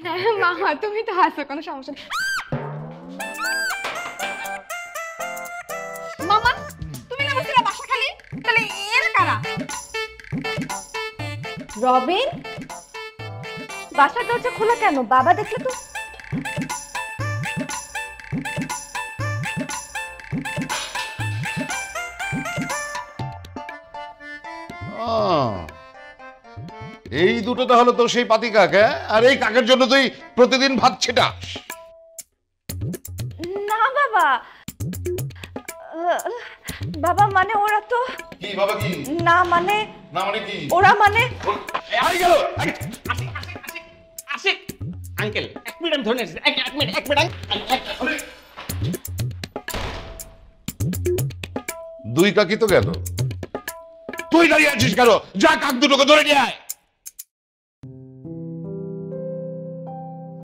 হ্যাঁ মামা, তুমি তো হাসো, কোনো সমস্যা নেই। মামা, তুমি না বলছিলে বাসা খালি, তাহলে এরা কারা? রবিন, বাসার দরজা খোলা কেন? বাবা দেখলে তো। এই দুটো তাহলে তো সেই পাতি কাক, হ্যাঁ? আর এই কাকের জন্য তুই প্রতিদিন ভাত ছেটাস? না বাবা, বাবা মানে ওরা তো। কি বাবা কি? না মানে। না মানে কি? ওরা মানে। আই গেল। আশিক আঙ্কেল, এক মিনিট আমি ধরে নিয়েছি। এক মিনিট। দুই কাকি তো গেল, তুই দাঁড়িয়ে আছিস কেন? যা কাক দুটোকে ধরে নিয়ে আয়।